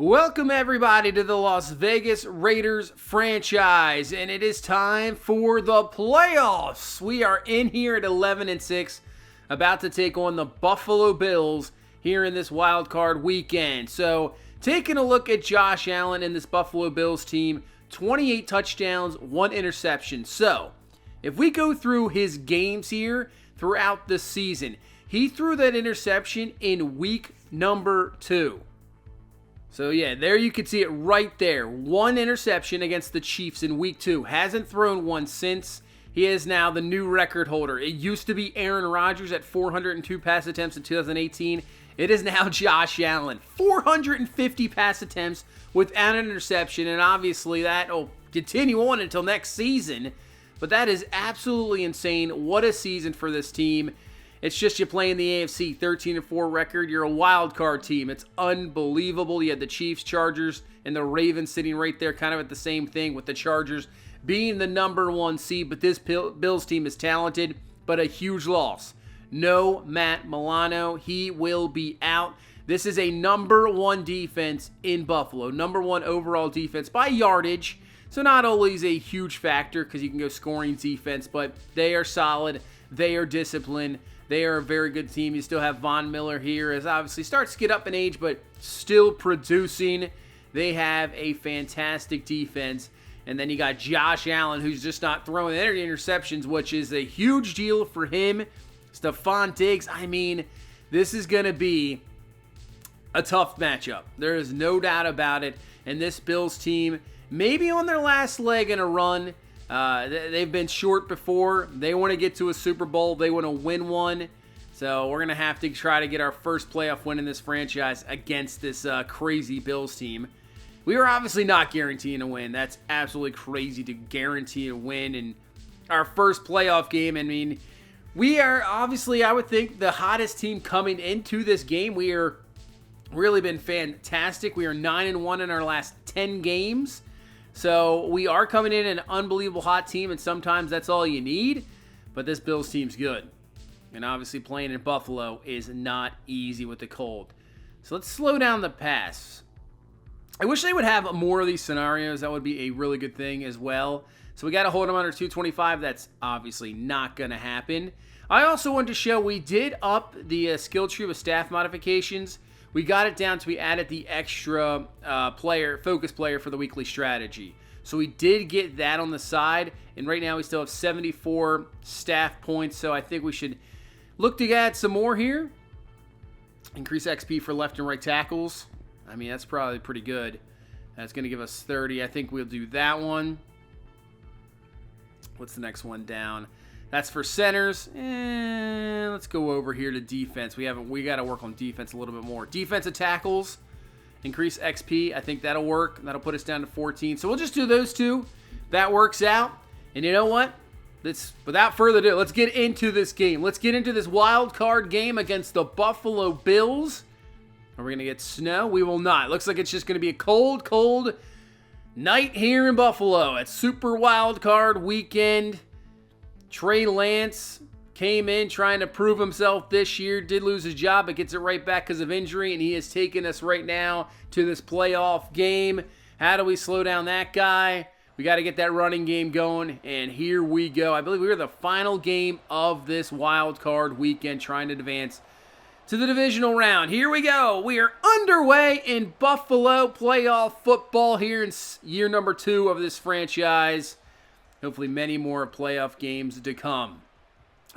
Welcome everybody to the Las Vegas Raiders franchise, and it is time for the playoffs. We are in here at 11-6, about to take on the Buffalo Bills here in this wild card weekend. So, taking a look at Josh Allen and this Buffalo Bills team, 28 touchdowns, 1 interception. So, if we go through his games here throughout the season, he threw that interception in week number 2. So yeah, there you can see it right there. 1 interception against the Chiefs in week 2. Hasn't thrown one since. He is now the new record holder. It used to be Aaron Rodgers at 402 pass attempts in 2018. It is now Josh Allen. 450 pass attempts without an interception, and obviously that will continue on until next season. But that is absolutely insane. What a season for this team. It's just you playing the AFC, 13-4 record. You're a wild card team. It's unbelievable. You had the Chiefs, Chargers, and the Ravens sitting right there, kind of at the same thing, with the Chargers being the number 1 seed. But this Bills team is talented, but a huge loss. No Matt Milano. He will be out. This is a number 1 defense in Buffalo. Number 1 overall defense by yardage. So not always a huge factor because you can go scoring defense, but they are solid. They are disciplined. They are a very good team. You still have Von Miller here, as obviously starts to get up in age, but still producing. They have a fantastic defense. And then you got Josh Allen, who's just not throwing any interceptions, which is a huge deal for him. Stephon Diggs, I mean, this is going to be a tough matchup. There is no doubt about it. And this Bills team, maybe on their last leg in a run. They've been short before. They want to get to a Super Bowl. They want to win one. So we're going to have to try to get our first playoff win in this franchise against this crazy Bills team. We are obviously not guaranteeing a win. That's absolutely crazy to guarantee a win in our first playoff game. I mean, we are obviously, I would think, the hottest team coming into this game. We are really been fantastic. We are 9-1 in our last 10 games. So we are coming in an unbelievable hot team, and sometimes that's all you need. But this Bills team's good. And obviously playing in Buffalo is not easy with the cold. So let's slow down the pass. I wish they would have more of these scenarios. That would be a really good thing as well. So we got to hold them under 225. That's obviously not going to happen. I also wanted to show we did up the skill tree with staff modifications. We got it down to we added the extra focus player for the weekly strategy. So we did get that on the side, and right now we still have 74 staff points, so I think we should look to add some more here. Increase XP for left and right tackles. I mean, that's probably pretty good. That's going to give us 30. I think we'll do that one. What's the next one down? That's for centers. Let's go over here to defense. We got to work on defense a little bit more. Defensive tackles, increase XP. I think that'll work. That'll put us down to 14. So we'll just do those two. That works out. And you know what? Without further ado, let's get into this game. Let's get into this wild card game against the Buffalo Bills. Are we going to get snow? We will not. It looks like it's just going to be a cold, cold night here in Buffalo. It's Super Wild Card Weekend. Trey Lance came in trying to prove himself this year, did lose his job, but gets it right back because of injury, and he has taken us right now to this playoff game. How do we slow down that guy? We got to get that running game going, and here we go. I believe we are the final game of this wild card weekend, trying to advance to the divisional round. Here we go. We are underway in Buffalo playoff football here in year number 2 of this franchise. Hopefully many more playoff games to come.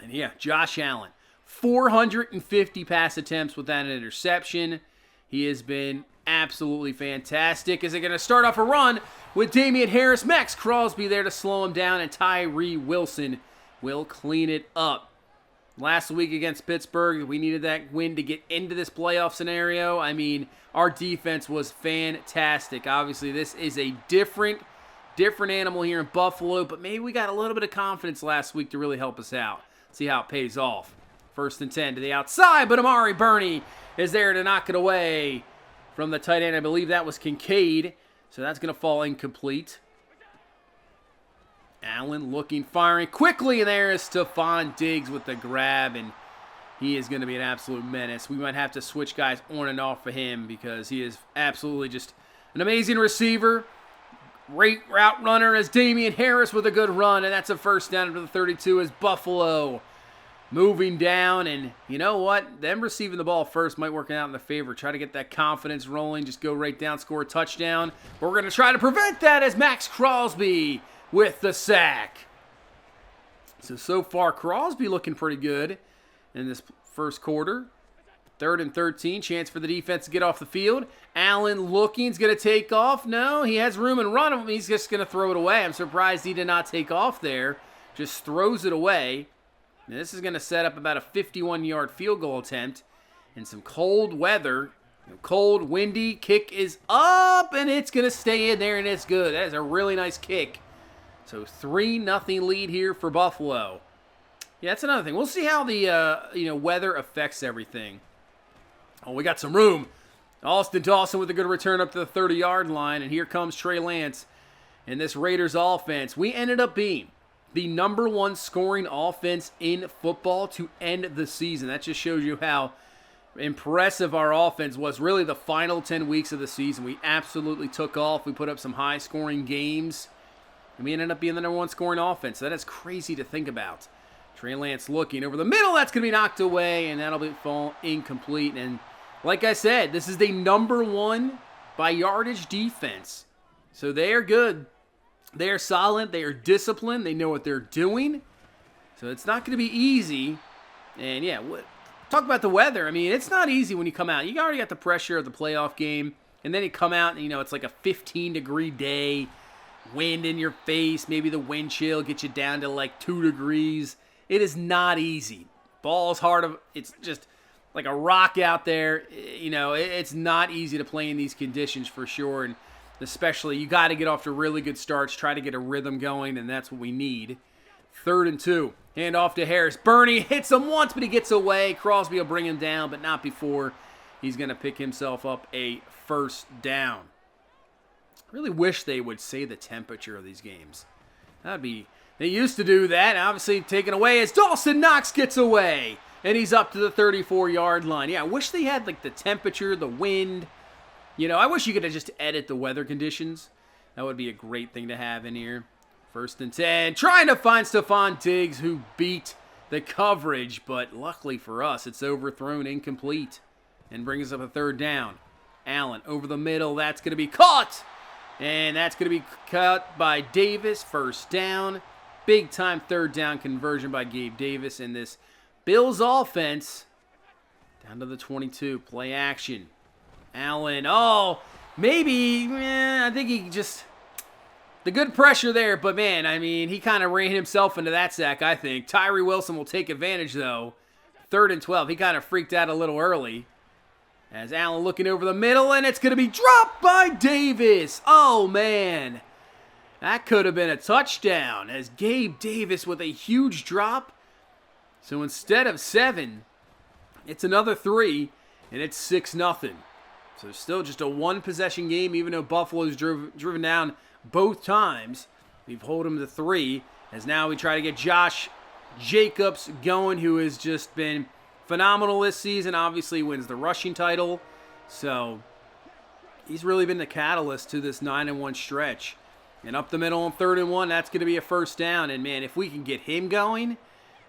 And yeah, Josh Allen, 450 pass attempts without an interception. He has been absolutely fantastic. Is it going to start off a run with Damian Harris? Max Crosby there to slow him down, and Tyree Wilson will clean it up. Last week against Pittsburgh, we needed that win to get into this playoff scenario. I mean, our defense was fantastic. Obviously, this is a different animal here in Buffalo, but maybe we got a little bit of confidence last week to really help us out. See how it pays off. 1st and 10 to the outside, but Amari Burney is there to knock it away from the tight end. I believe that was Kincaid, so that's going to fall incomplete. Allen looking, firing quickly, and there is Stephon Diggs with the grab, and he is going to be an absolute menace. We might have to switch guys on and off for him because he is absolutely just an amazing receiver. Great route runner as Damian Harris with a good run, and that's a first down to the 32 as Buffalo moving down. And you know what? Them receiving the ball first might work out in their favor. Try to get that confidence rolling. Just go right down, score a touchdown. But we're going to try to prevent that as Max Crosby with the sack. So far, Crosby looking pretty good in this first quarter. 3rd and 13, chance for the defense to get off the field. Allen looking, he's going to take off. No, he has room and run. He's just going to throw it away. I'm surprised he did not take off there. Just throws it away. And this is going to set up about a 51-yard field goal attempt in some cold weather. Cold, windy, kick is up, and it's going to stay in there, and it's good. That is a really nice kick. So 3-0 lead here for Buffalo. Yeah, that's another thing. We'll see how the weather affects everything. Oh, we got some room. Austin Dawson with a good return up to the 30-yard line, and here comes Trey Lance in this Raiders offense. We ended up being the #1 scoring offense in football to end the season. That just shows you how impressive our offense was. Really, the final 10 weeks of the season, we absolutely took off. We put up some high-scoring games, and we ended up being the #1 scoring offense. That is crazy to think about. Trey Lance looking over the middle. That's going to be knocked away, and that'll be fall incomplete. And like I said, this is the #1 by yardage defense. So they are good. They are solid. They are disciplined. They know what they're doing. So it's not going to be easy. And yeah, talk about the weather. I mean, it's not easy when you come out. You already got the pressure of the playoff game, and then you come out and, it's like a 15-degree day, wind in your face, maybe the wind chill gets you down to like 2 degrees. It is not easy. Ball's hard. It's just like a rock out there. It's not easy to play in these conditions for sure. And especially, you got to get off to really good starts, try to get a rhythm going, and that's what we need. 3rd and 2. Hand off to Harris. Bernie hits him once, but he gets away. Crosby will bring him down, but not before he's going to pick himself up a first down. I really wish they would say the temperature of these games. They used to do that, obviously taken away as Dawson Knox gets away. And he's up to the 34-yard line. Yeah, I wish they had like the temperature, the wind. I wish you could have just edit the weather conditions. That would be a great thing to have in here. 1st and 10. Trying to find Stephon Diggs, who beat the coverage. But luckily for us, it's overthrown incomplete. And brings us up a 3rd down. Allen over the middle. That's going to be caught. And that's going to be cut by Davis. First down. Big time 3rd down conversion by Gabe Davis in this Bills offense. Down to the 22. Play action. Allen. Oh, maybe. I think he just. The good pressure there, but man, I mean, he kind of ran himself into that sack, I think. Tyree Wilson will take advantage, though. 3rd and 12. He kind of freaked out a little early. As Allen looking over the middle, and it's going to be dropped by Davis. Oh, man. That could have been a touchdown as Gabe Davis with a huge drop. So instead of 7, it's another 3, and it's 6-0. So still just a 1-possession game, even though Buffalo's driven down both times. We've held them to 3, as now we try to get Josh Jacobs going, who has just been phenomenal this season. Obviously wins the rushing title. So he's really been the catalyst to this 9-1 stretch. And up the middle on 3rd and 1, that's going to be a first down. And, man, if we can get him going,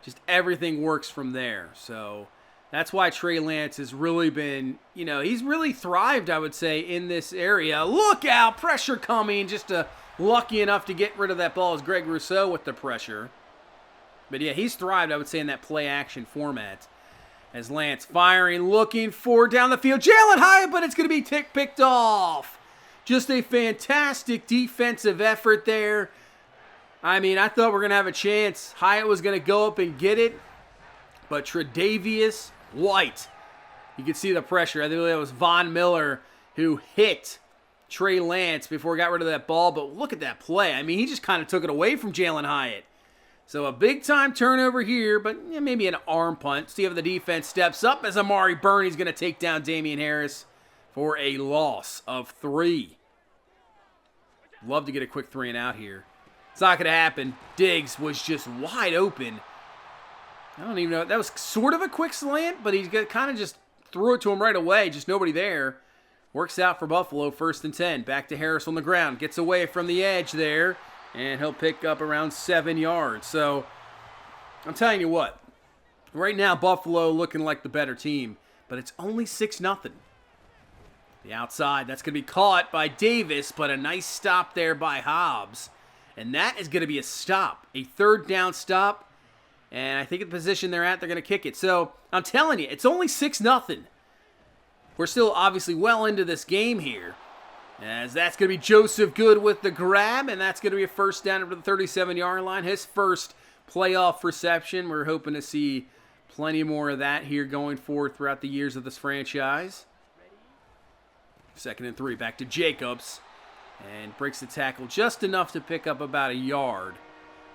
just everything works from there. So that's why Trey Lance has really been, he's really thrived, I would say, in this area. Look out, pressure coming. Just lucky enough to get rid of that ball as Greg Rousseau with the pressure. But, yeah, he's thrived, I would say, in that play-action format. As Lance firing, looking for down the field. Jalen Hyatt, but it's going to be picked off. Just a fantastic defensive effort there. I mean, I thought we were going to have a chance. Hyatt was going to go up and get it. But Tre'Davious White, you can see the pressure. I think that was Von Miller who hit Trey Lance before he got rid of that ball. But look at that play. I mean, he just kind of took it away from Jalen Hyatt. So a big-time turnover here, but maybe an arm punt. See if the defense steps up as Amari Burney's going to take down Damian Harris for a loss of 3. Love to get a quick 3 and out here. It's not going to happen. Diggs was just wide open. I don't even know. That was sort of a quick slant, but he kind of just threw it to him right away. Just nobody there. Works out for Buffalo, 1st and 10. Back to Harris on the ground. Gets away from the edge there, and he'll pick up around 7 yards. So, I'm telling you what. Right now, Buffalo looking like the better team, but it's only 6-0. The outside, that's going to be caught by Davis, but a nice stop there by Hobbs. And that is going to be a stop, a 3rd down stop. And I think at the position they're at, they're going to kick it. So, I'm telling you, it's only 6-0. We're still obviously well into this game here. As that's going to be Joseph Good with the grab, and that's going to be a 1st down over the 37-yard line. His first playoff reception. We're hoping to see plenty more of that here going forward throughout the years of this franchise. 2nd and 3, back to Jacobs. And breaks the tackle just enough to pick up about a yard.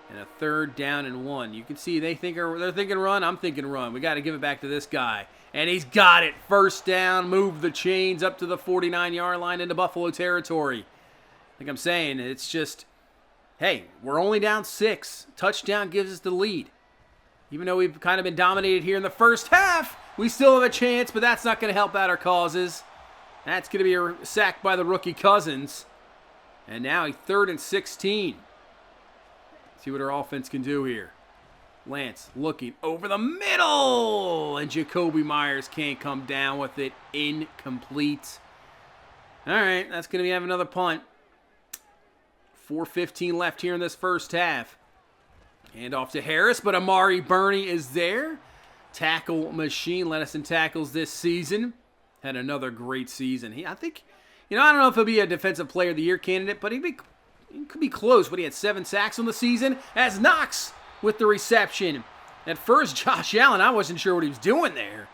And a 3rd down and 1. You can see they're thinking run. I'm thinking run. We got to give it back to this guy. And he's got it. 1st down. Move the chains up to the 49-yard line into Buffalo territory. Like I'm saying, it's just, hey, we're only down 6. Touchdown gives us the lead. Even though we've kind of been dominated here in the first half, we still have a chance, but that's not going to help out our causes. That's going to be a sack by the rookie Cousins. And now a 3rd and 16. See what our offense can do here. Lance looking over the middle. And Jacoby Myers can't come down with it. Incomplete. All right, that's going to have another punt. 4:15 left here in this first half. Hand off to Harris, but Amari Burney is there. Tackle machine, led us in tackles this season. Had another great season. I think, I don't know if he'll be a Defensive Player of the Year candidate, but he could be close. But he had 7 sacks on the season. As Knox with the reception. At first, Josh Allen, I wasn't sure what he was doing there.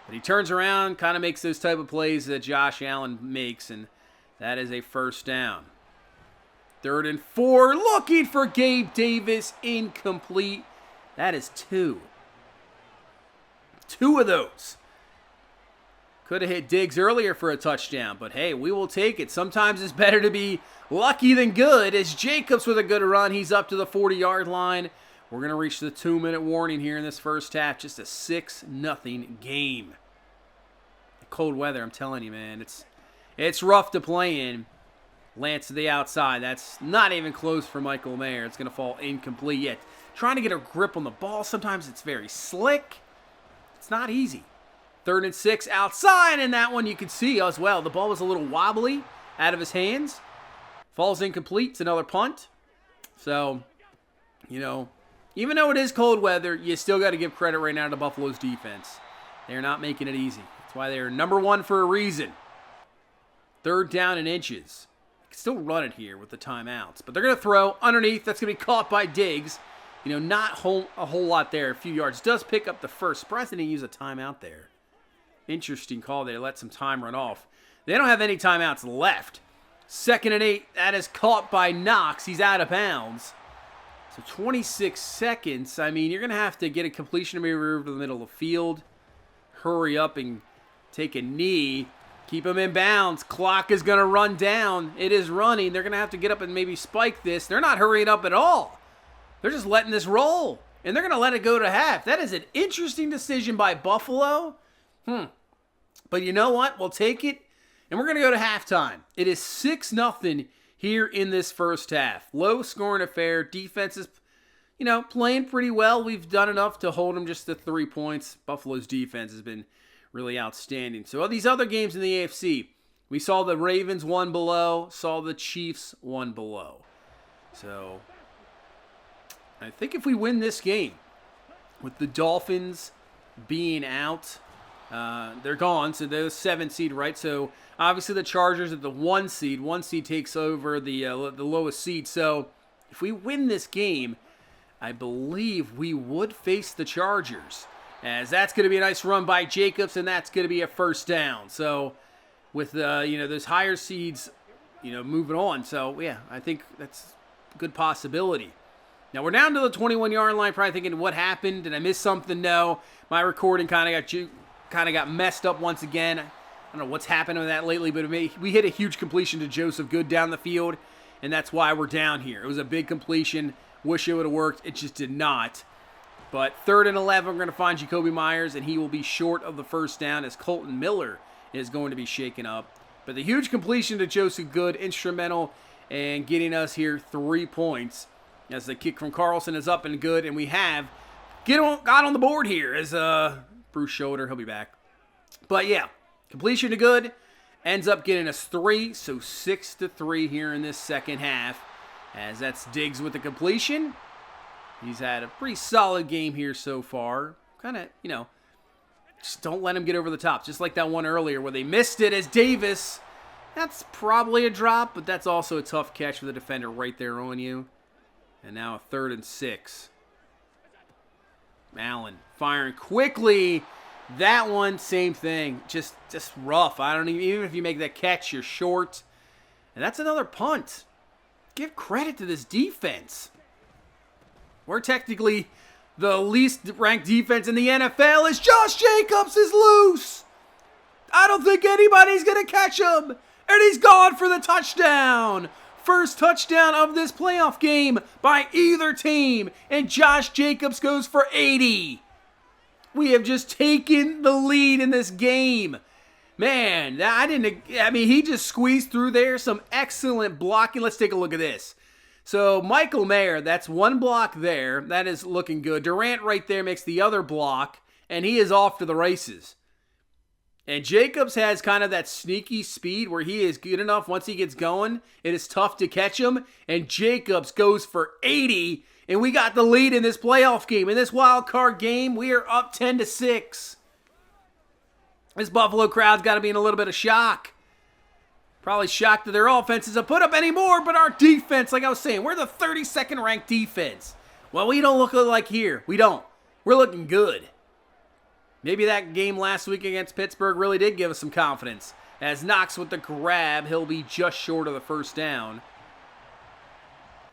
But he turns around, kind of makes those type of plays that Josh Allen makes, and that is a 1st down. 3rd and 4, looking for Gabe Davis, incomplete. That is 2. 2 of those. Could have hit Diggs earlier for a touchdown, but hey, we will take it. Sometimes it's better to be lucky than good. As Jacobs with a good run, he's up to the 40-yard line. We're going to reach the 2-minute warning here in this first half. Just a 6-0 game. The cold weather, I'm telling you, man, it's rough to play in. Lance to the outside. That's not even close for Michael Mayer. It's going to fall incomplete yet. Trying to get a grip on the ball, sometimes it's very slick. It's not easy. 3rd and 6 outside, and that one you can see as well. The ball was a little wobbly out of his hands. Falls incomplete. It's another punt. So, even though it is cold weather, you still got to give credit right now to Buffalo's defense. They're not making it easy. That's why they're number 1 for a reason. 3rd down and inches. Still run it here with the timeouts. But they're going to throw underneath. That's going to be caught by Diggs. Not a whole lot there. A few yards. Does pick up the first. Surprised they didn't use a timeout there. Interesting call there. Let some time run off. They don't have any timeouts left. 2nd and 8. That is caught by Knox. He's out of bounds. So 26 seconds. I mean, you're going to have to get a completion maybe over the middle of the field. Hurry up and take a knee. Keep him in bounds. Clock is going to run down. It is running. They're going to have to get up and maybe spike this. They're not hurrying up at all. They're just letting this roll. And they're going to let it go to half. That is an interesting decision by Buffalo. But you know what? We'll take it. And we're going to go to halftime. It is 6-0 here in this first half. Low scoring affair. Defense is, playing pretty well. We've done enough to hold them just to 3 points. Buffalo's defense has been really outstanding. So these other games in the AFC, we saw the Ravens 1 below, saw the Chiefs 1 below. So I think if we win this game, with the Dolphins being out, they're gone, so they're the 7th seed, right? So obviously the Chargers are the 1 seed. 1 seed takes over the lowest seed. So if we win this game, I believe we would face the Chargers. As that's going to be a nice run by Jacobs, and that's going to be a 1st down. So with those higher seeds, moving on. So yeah, I think that's a good possibility. Now we're down to the 21-yard line. Probably thinking, what happened? Did I miss something? No, my recording kind of got messed up once again. I don't know what's happened with that lately, but we hit a huge completion to Joseph Good down the field, and that's why we're down here. It was a big completion. Wish it would have worked. It just did not. But 3rd and 11, we're going to find Jacoby Myers, and he will be short of the first down as Colton Miller is going to be shaken up. But the huge completion to Joseph Good, instrumental in getting us here 3 points. As the kick from Carlson is up and good, and we have got on the board here as Bruce Schroeder, he'll be back. But yeah, completion to Good ends up getting us 3, so 6-3 here in this second half. As that's Diggs with the completion. He's had a pretty solid game here so far. Kind of, just don't let him get over the top. Just like that one earlier where they missed it as Davis. That's probably a drop, but that's also a tough catch for the defender right there on you. And now a 3rd and 6. Allen firing quickly. That one, same thing. Just rough. I don't even if you make that catch, you're short. And that's another punt. Give credit to this defense. We're technically the least ranked defense in the NFL as Josh Jacobs is loose. I don't think anybody's going to catch him. And he's gone for the touchdown. First touchdown of this playoff game by either team. And Josh Jacobs goes for 80. We have just taken the lead in this game. Man, he just squeezed through there. Some excellent blocking. Let's take a look at this. So Michael Mayer, that's one block there. That is looking good. Durant right there makes the other block, and he is off to the races. And Jacobs has kind of that sneaky speed where he is good enough once he gets going. It is tough to catch him, and Jacobs goes for 80, and we got the lead in this playoff game. In this wild card game, we are up 10-6. This Buffalo crowd's got to be in a little bit of shock. Probably shocked that their offense isn't put up anymore, but our defense, like I was saying, we're the 32nd ranked defense. Well, we don't look like here. We don't. We're looking good. Maybe that game last week against Pittsburgh really did give us some confidence. As Knox with the grab, he'll be just short of the first down.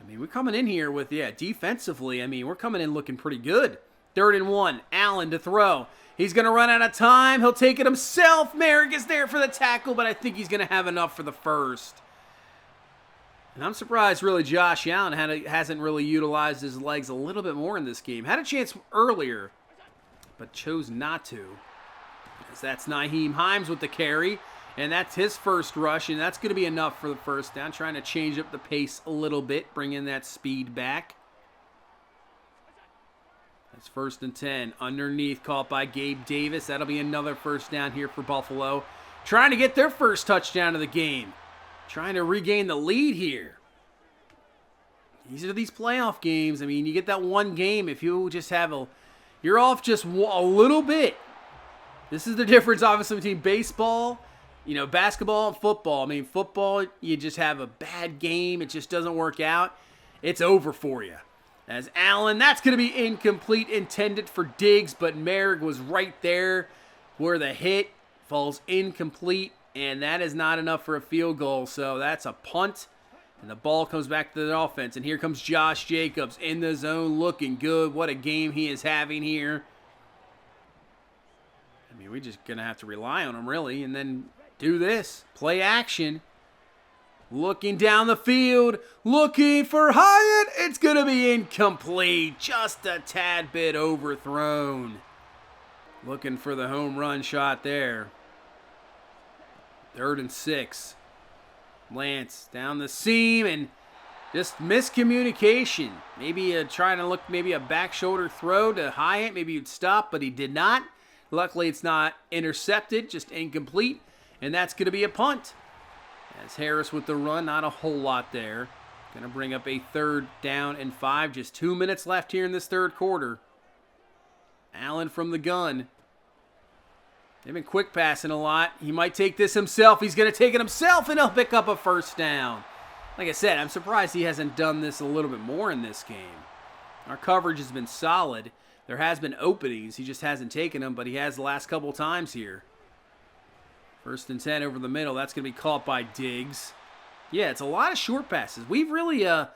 We're coming in here with, defensively, we're coming in looking pretty good. 3rd and 1, Allen to throw. He's going to run out of time. He'll take it himself. Merrick is there for the tackle, but I think he's going to have enough for the first. And I'm surprised, really, Josh Allen hasn't really utilized his legs a little bit more in this game. Had a chance earlier, but chose not to. As that's Nyheim Hines with the carry, and that's his first rush, and that's going to be enough for the first down. Trying to change up the pace a little bit, bring in that speed back. That's 1st and 10. Underneath, caught by Gabe Davis. That'll be another first down here for Buffalo. Trying to get their first touchdown of the game. Trying to regain the lead here. These are these playoff games. You get that one game. If you just have you're off just a little bit. This is the difference, obviously, between baseball, basketball and football. Football, you just have a bad game. It just doesn't work out. It's over for you. As Allen, that's going to be incomplete, intended for Diggs, but Merrick was right there where the hit falls incomplete, and that is not enough for a field goal, so that's a punt, and the ball comes back to the offense, and here comes Josh Jacobs in the zone, looking good. What a game he is having here. We're just going to have to rely on him, really, and then do this. Play action. Looking down the field, looking for Hyatt. It's going to be incomplete. Just a tad bit overthrown. Looking for the home run shot there. 3rd and 6. Lance down the seam and just miscommunication. Maybe trying to look, maybe a back shoulder throw to Hyatt. Maybe he'd stop, but he did not. Luckily, it's not intercepted, just incomplete. And that's going to be a punt. As Harris with the run, not a whole lot there. Going to bring up a 3rd down and 5. Just 2 minutes left here in this third quarter. Allen from the gun. They've been quick passing a lot. He might take this himself. He's going to take it himself, and he'll pick up a first down. Like I said, I'm surprised he hasn't done this a little bit more in this game. Our coverage has been solid. There has been openings. He just hasn't taken them, but he has the last couple times here. 1st and 10 over the middle. That's going to be caught by Diggs. Yeah, it's a lot of short passes. We've really, not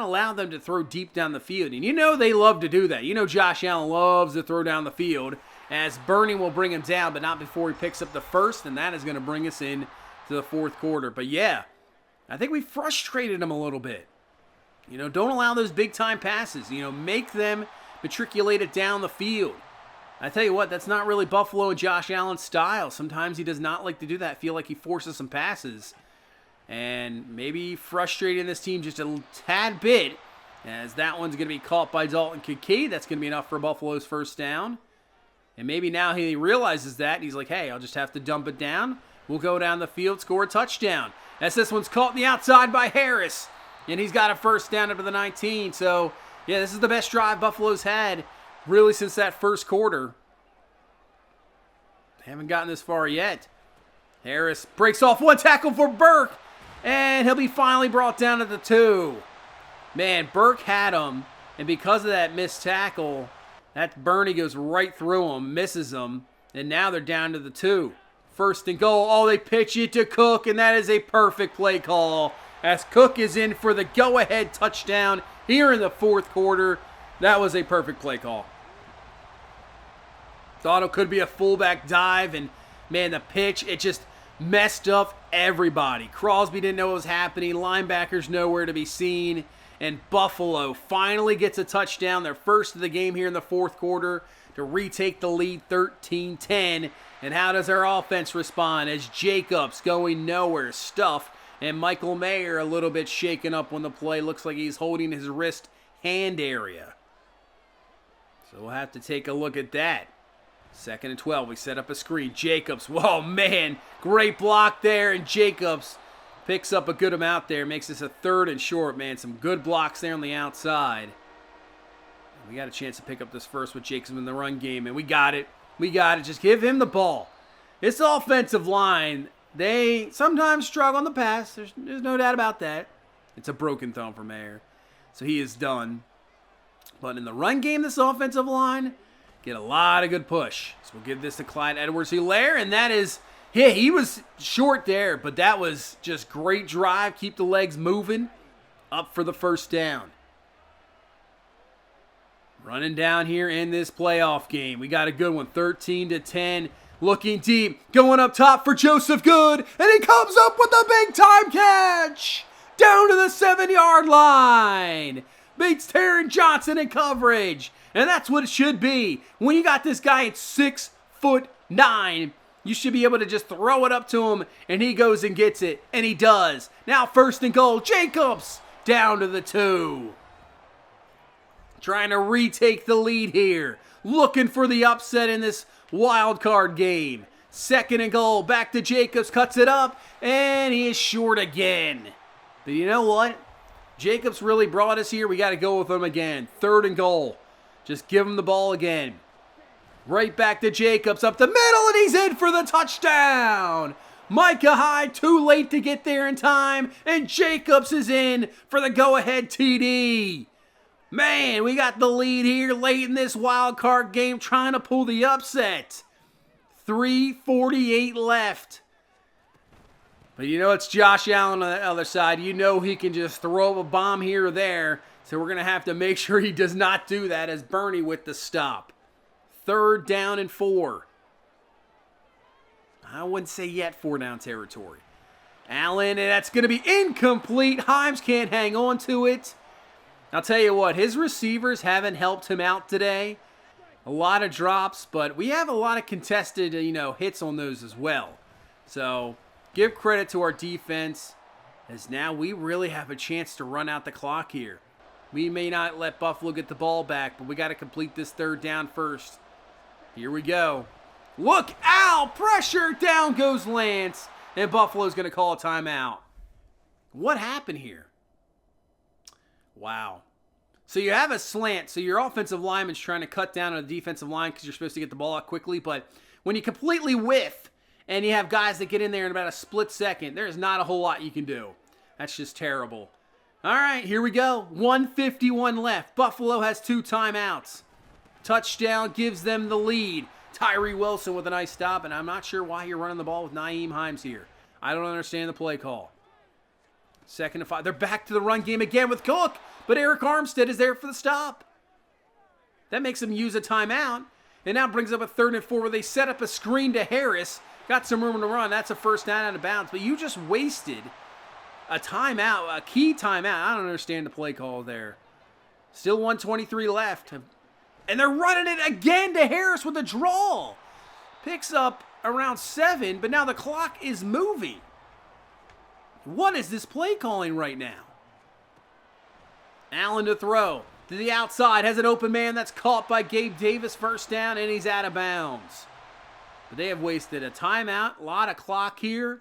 allowed them to throw deep down the field. And they love to do that. Josh Allen loves to throw down the field. As Burning will bring him down, but not before he picks up the first. And that is going to bring us in to the 4th quarter. But yeah, I think we frustrated him a little bit. Don't allow those big-time passes. Make them matriculate it down the field. I tell you what, that's not really Buffalo and Josh Allen's style. Sometimes he does not like to do that. I feel like he forces some passes. And maybe frustrating this team just a tad bit, as that one's going to be caught by Dalton Kincaid. That's going to be enough for Buffalo's first down. And maybe now he realizes that. He's like, hey, I'll just have to dump it down. We'll go down the field, score a touchdown. As this one's caught in the outside by Harris. And he's got a first down up to the 19. So, yeah, this is the best drive Buffalo's had really since that first quarter. They haven't gotten this far yet. Harris breaks off one tackle for Burke. And he'll be finally brought down at the 2. Man, Burke had him. And because of that missed tackle, that Bernie goes right through him, misses him. And now they're down to the 2. First and goal. Oh, they pitch it to Cook. And that is a perfect play call, as Cook is in for the go-ahead touchdown here in the fourth quarter. That was a perfect play call. Thought it could be a fullback dive, and man, the pitch, it just messed up everybody. Crosby didn't know what was happening. Linebackers nowhere to be seen. And Buffalo finally gets a touchdown, their first of the game here in the fourth quarter, to retake the lead 13-10. And how does our offense respond as Jacobs going nowhere, stuffed, and Michael Mayer a little bit shaken up when the play looks like he's holding his wrist hand area. So we'll have to take a look at that. 2nd and 12, we set up a screen. Jacobs, whoa, man, great block there, and Jacobs picks up a good amount there. Makes this a 3rd and short, man. Some good blocks there on the outside. We got a chance to pick up this first with Jacobs in the run game, and we got it. We got it. Just give him the ball. This offensive line, they sometimes struggle on the pass. There's no doubt about that. It's a broken thumb for Mayer, so he is done. But in the run game, this offensive line get a lot of good push. So we'll give this to Clyde Edwards-Helaire, and that is, yeah, he was short there, but that was just great drive. Keep the legs moving. Up for the first down. Running down here in this playoff game. We got a good one, 13-10. Looking deep, going up top for Joseph Good, and he comes up with a big-time catch! Down to the 7-yard line! Beats Taron Johnson in coverage. And that's what it should be. When you got this guy at 6'9", you should be able to just throw it up to him, and he goes and gets it, and he does. Now 1st and goal, Jacobs down to the 2. Trying to retake the lead here. Looking for the upset in this wild card game. 2nd and goal, back to Jacobs, cuts it up, and he is short again. But you know what? Jacobs really brought us here. We got to go with him again. 3rd and goal. Just give him the ball again. Right back to Jacobs, up the middle, and he's in for the touchdown. Micah Hyde, too late to get there in time, and Jacobs is in for the go-ahead TD. Man, we got the lead here late in this wild card game, trying to pull the upset. 3:48 left. But you know it's Josh Allen on the other side. You know he can just throw a bomb here or there. So we're going to have to make sure he does not do that, as Bernie with the stop. 3rd down and 4. I wouldn't say yet 4 down territory. Allen, and that's going to be incomplete. Himes can't hang on to it. I'll tell you what, his receivers haven't helped him out today. A lot of drops, but we have a lot of contested, hits on those as well. So give credit to our defense, as now we really have a chance to run out the clock here. We may not let Buffalo get the ball back, but we got to complete this 3rd down first. Here we go. Look out! Pressure! Down goes Lance. And Buffalo's going to call a timeout. What happened here? Wow. So you have a slant. So your offensive lineman's trying to cut down on the defensive line because you're supposed to get the ball out quickly. But when you completely whiff and you have guys that get in there in about a split second, there's not a whole lot you can do. That's just terrible. All right, here we go. 1:51 left. Buffalo has 2 timeouts. Touchdown gives them the lead. Tyree Wilson with a nice stop, and I'm not sure why you're running the ball with Nyheim Hines here. I don't understand the play call. 2nd and 5. They're back to the run game again with Cook, but Eric Armstead is there for the stop. That makes them use a timeout, and now brings up a 3rd and 4 where they set up a screen to Harris. Got some room to run. That's a first down out of bounds, but you just wasted a timeout, a key timeout. I don't understand the play call there. Still 1:23 left. And they're running it again to Harris with a draw. Picks up around 7, but now the clock is moving. What is this play calling right now? Allen to throw. To the outside. Has an open man that's caught by Gabe Davis. First down, and he's out of bounds. But they have wasted a timeout. A lot of clock here.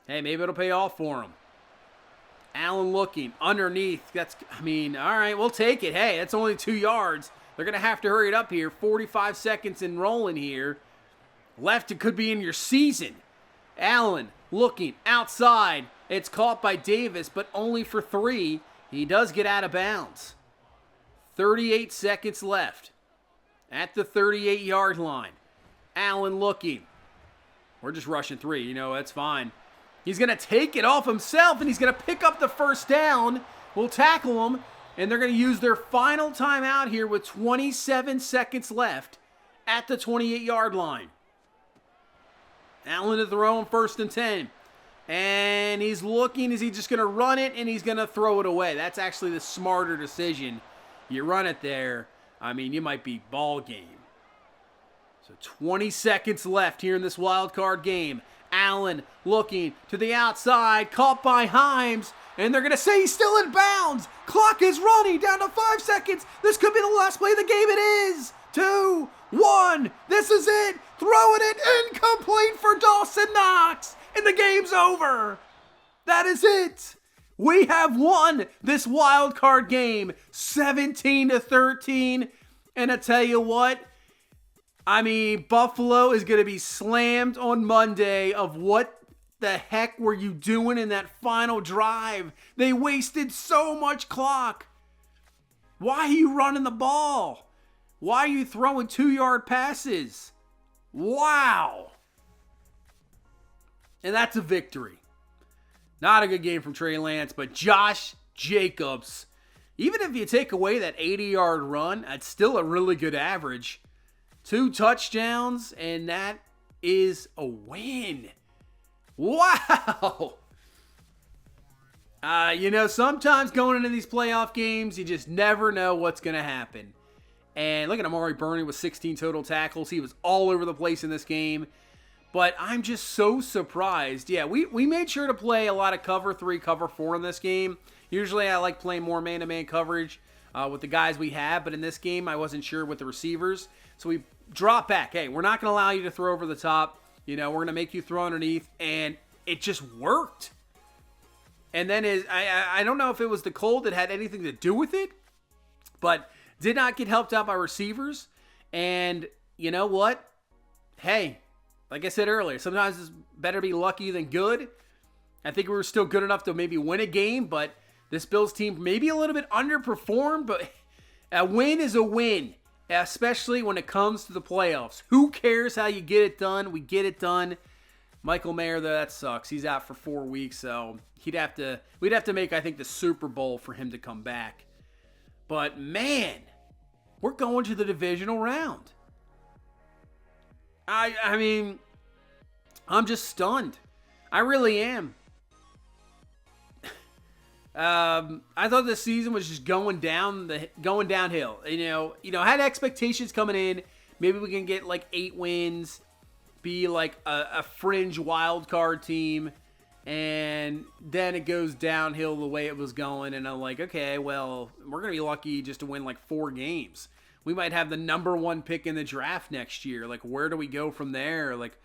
Hey, maybe it'll pay off for him. Allen looking underneath. All right, we'll take it. Hey, that's only 2 yards. They're going to have to hurry it up here. 45 seconds and rolling here. Left, it could be in your season. Allen looking outside. It's caught by Davis, but only for 3. He does get out of bounds. 38 seconds left. At the 38-yard line. Allen looking. We're just rushing 3. That's fine. He's going to take it off himself, and he's going to pick up the first down. We'll tackle him, and they're going to use their final timeout here with 27 seconds left at the 28-yard line. Allen to throw him 1st and 10. And he's looking. Is he just going to run it, and he's going to throw it away? That's actually the smarter decision. You run it there. You might be ball game. So 20 seconds left here in this wild card game. Allen looking to the outside, caught by Himes, and they're going to say he's still in bounds. Clock is running down to 5 seconds. This could be the last play of the game. It is. 2, 1. This is it. Throwing it incomplete for Dawson Knox, and the game's over. That is it. We have won this wild card game 17-13. And I tell you what, Buffalo is going to be slammed on Monday of what the heck were you doing in that final drive? They wasted so much clock. Why are you running the ball? Why are you throwing 2-yard passes? Wow. And that's a victory. Not a good game from Trey Lance, but Josh Jacobs, even if you take away that 80-yard run, that's still a really good average. 2 touchdowns, and that is a win. Wow. Sometimes going into these playoff games, you just never know what's going to happen. And look at Amari Burney with 16 total tackles. He was all over the place in this game. But I'm just so surprised. Yeah, we made sure to play a lot of cover 3, cover 4 in this game. Usually I like playing more man-to-man coverage with the guys we have. But in this game, I wasn't sure with the receivers. So we drop back. Hey, we're not going to allow you to throw over the top. We're going to make you throw underneath. And it just worked. And then I don't know if it was the cold that had anything to do with it. But did not get helped out by receivers. And you know what? Hey, like I said earlier, sometimes it's better to be lucky than good. I think we were still good enough to maybe win a game, but this Bills team maybe a little bit underperformed, but a win is a win, especially when it comes to the playoffs. Who cares how you get it done? We get it done. Michael Mayer, though, that sucks. He's out for 4 weeks, so we'd have to make, I think, the Super Bowl for him to come back. But, man, we're going to the divisional round. I'm just stunned. I really am. I thought this season was just going downhill. Had expectations coming in. Maybe we can get like 8 wins, be like a fringe wild card team, and then it goes downhill the way it was going. And I'm like, okay, well, we're gonna be lucky just to win like 4 games. We might have the number 1 pick in the draft next year. Like, where do we go from there? Like,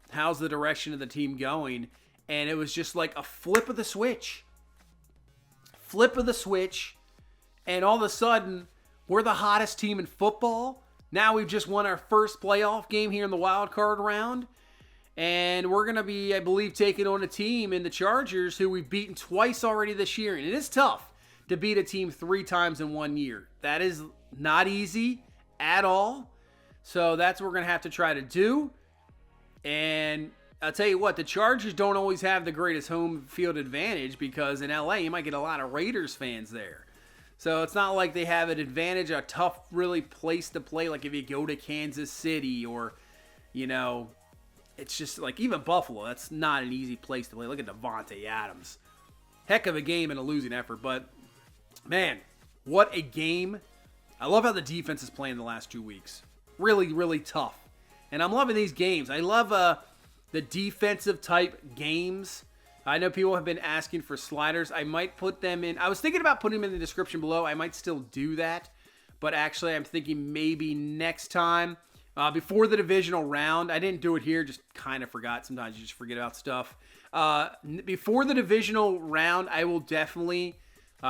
how's the direction of the team going? And it was just like a flip of the switch. And all of a sudden, we're the hottest team in football. Now we've just won our first playoff game here in the wild card round. And we're going to be, I believe, taking on a team in the Chargers who we've beaten twice already this year. And it is tough to beat a team 3 times in 1 year. That is not easy at all. So that's what we're going to have to try to do. And I'll tell you what, the Chargers don't always have the greatest home field advantage because in LA, you might get a lot of Raiders fans there. So it's not like they have an advantage, a tough, really place to play. Like if you go to Kansas City or, it's just like even Buffalo, that's not an easy place to play. Look at Devontae Adams. Heck of a game and a losing effort. But, man, what a game I love how the defense is playing the last 2 weeks. Really, really tough. And I'm loving these games. I love the defensive type games. I know people have been asking for sliders. I might put them in. I was thinking about putting them in the description below. I might still do that. But actually, I'm thinking maybe next time. Before the divisional round. I didn't do it here. Just kind of forgot. Sometimes you just forget about stuff. Before the divisional round, I will definitely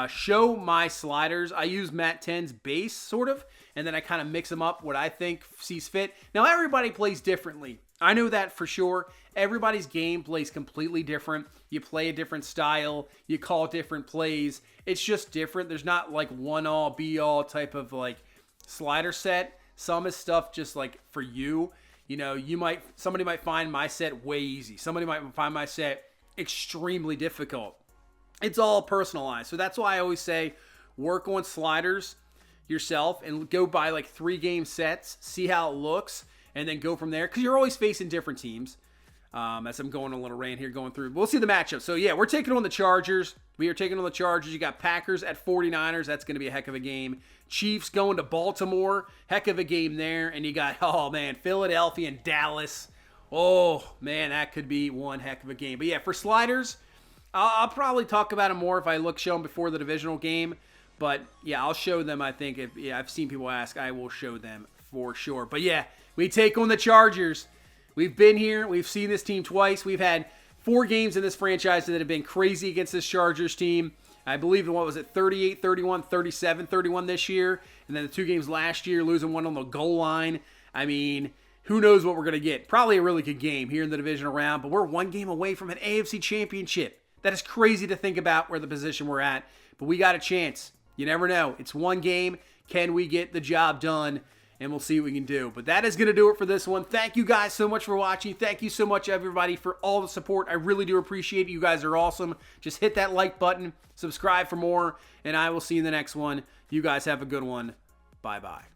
show my sliders. I use Matt 10's base, sort of. And then I kind of mix them up what I think sees fit. Now, everybody plays differently. I know that for sure. Everybody's game plays completely different. You play a different style. You call different plays. It's just different. There's not like one all be all type of like slider set. Some is stuff just like for you. You know, somebody might find my set way easy. Somebody might find my set extremely difficult. It's all personalized. So that's why I always say work on sliders yourself and go buy like 3-game sets, see how it looks, and then go from there, because you're always facing different teams. As I'm going a little rant here, going through. We'll see the matchup. So, yeah, we're taking on the Chargers. We are taking on the Chargers. You got Packers at 49ers. That's going to be a heck of a game. Chiefs going to Baltimore. Heck of a game there. And you got, oh, man, Philadelphia and Dallas. Oh, man, that could be one heck of a game. But, yeah, for sliders, I'll probably talk about them more if I show them before the divisional game. But, yeah, I'll show them, I think. I've seen people ask. I will show them for sure. But, yeah, we take on the Chargers. We've been here. We've seen this team twice. We've had 4 games in this franchise that have been crazy against this Chargers team. I believe, what was it, 38, 31, 37, 31 this year. And then the 2 games last year, losing one on the goal line. I mean, who knows what we're going to get. Probably a really good game here in the divisional round. But we're 1 game away from an AFC championship. That is crazy to think about where the position we're at. But we got a chance. You never know. It's 1 game. Can we get the job done? And we'll see what we can do. But that is going to do it for this one. Thank you guys so much for watching. Thank you so much, everybody, for all the support. I really do appreciate it. You guys are awesome. Just hit that like button. Subscribe for more. And I will see you in the next one. You guys have a good one. Bye-bye.